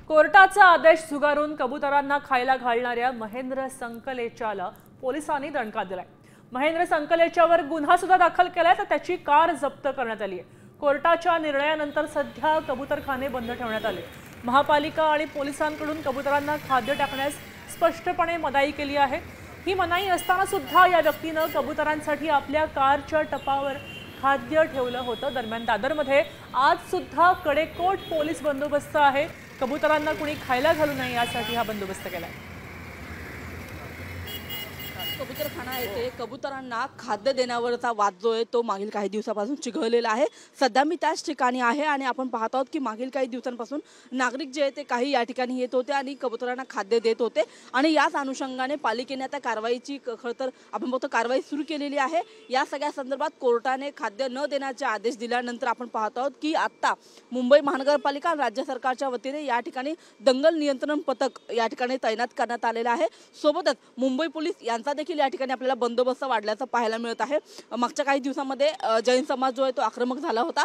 कोर्टाचा आदेश झुगारून कबुतरांना खायला घालणाऱ्या महेंद्र संकलेचाला पोलिसांनी दणका दिलाय। महेंद्र संकलेच्यावर गुन्हा सुद्धा दाखल केलाय तर त्याची कार जप्त करण्यात आली आहे। कोर्टाच्या निर्णयानंतर सध्या कबुतरखाने बंद ठेवण्यात आले। महापालिका आणि पोलिसांकडून कबुतरांना खाद्य टाकण्यास स्पष्टपणे मनाई केली आहे। ही मनाई असताना सुद्धा या व्यक्तीने कबुतरांसाठी आपल्या कारच्या टपावर खाद्य ठेवलं होतं। दरम्यान दादरमध्ये आज सुद्धा कडेकोट पोलीस बंदोबस्त आहे। कबुतरांना कुणी खायला घालू नये यासाठी हा बंदोबस्त केलाय। कबूतरखाना येथे कबुतरांना खाद्य देण्यावरचा वाद जो आहे तो मागील काही दिवसापासून चिघळलेला आहे। सध्या मी त्याच ठिकाणी आहे आणि आपण पाहत आहोत की मागील काही दिवसांपासून नागरिक जे आहे ते काही या ठिकाणी येत होते आणि कबुतरांना खाद्य देत होते आणि याच अनुषंगाने पालिकेने आता कारवाईची खरतर आपण बघतो कारवाई सुरू केलेली आहे। या सगळ्या संदर्भात कोर्टाने खाद्य न देण्याचे आदेश दिल्यानंतर आपण पाहत आहोत की आता मुंबई महानगरपालिका आणि राज्य सरकारच्या वतीने या ठिकाणी दंगल नियंत्रण पथक या ठिकाणी तैनात करण्यात आलेला आहे। सोबतच मुंबई पोलीस यांचा या ठिकाणी आपल्याला बंदोबस्त वाढल्याचं पाहायला मिळत आहे। मागच्या काही दिवसांमध्ये जैन समाज जो आहे तो आक्रमक झाला होता।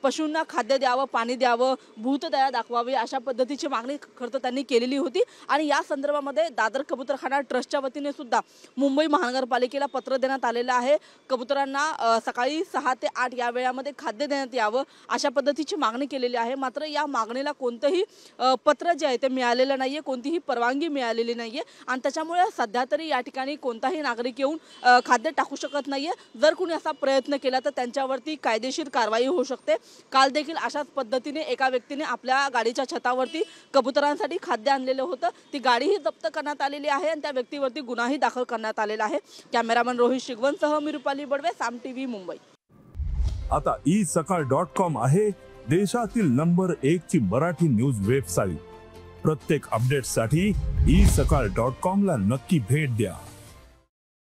पशूंना खाद्य द्यावं, पाणी द्यावं, भूतदया दाखवावी अशा पद्धतीची मागणी खरं तर त्यांनी केलेली होती आणि या संदर्भामध्ये दादर कबूतरखाना ट्रस्टच्या वतीने सुद्धा मुंबई महानगरपालिकेला पत्र देण्यात आलेलं आहे। कबुतरांना सकाळी 6 ते 8 या वेळामध्ये खाद्य देण्यात यावं अशा पद्धतीची मागणी केलेली आहे। मात्र या मागणीला कोणतंही पत्र जे आहे ते मिळालेलं नाहीये, कोणतीही परवानगी मिळालेली नाहीये आणि त्याच्यामुळे सध्या तरी या ठिकाणी कोणताही नागरिक येऊन खाद्य टाकू शकत नाहीये। जर कुणी असा प्रयत्न केला तर त्यांच्यावरती कायदेशीर कारवाई होऊ शकते। काल देखील अशाच पद्धतीने एका व्यक्तीने आपल्या गाडीच्या छतावरती कबुतरांसाठी खाद्य आणलेलं होतं। ती गाडीही जप्त करण्यात आलेली आहे आणि त्या व्यक्तीवरती गुन्हाही दाखल करण्यात आलेला आहे। कॅमेरामन रोहित शिगवणसह मी रुपाली बडवे, साम टीव्ही, मुंबई। आता isakal.com आहे देशातील नंबर 1 ची मराठी न्यूज वेबसाईट। प्रत्येक अपडेटसाठी isakal.com ला नक्की भेट द्या।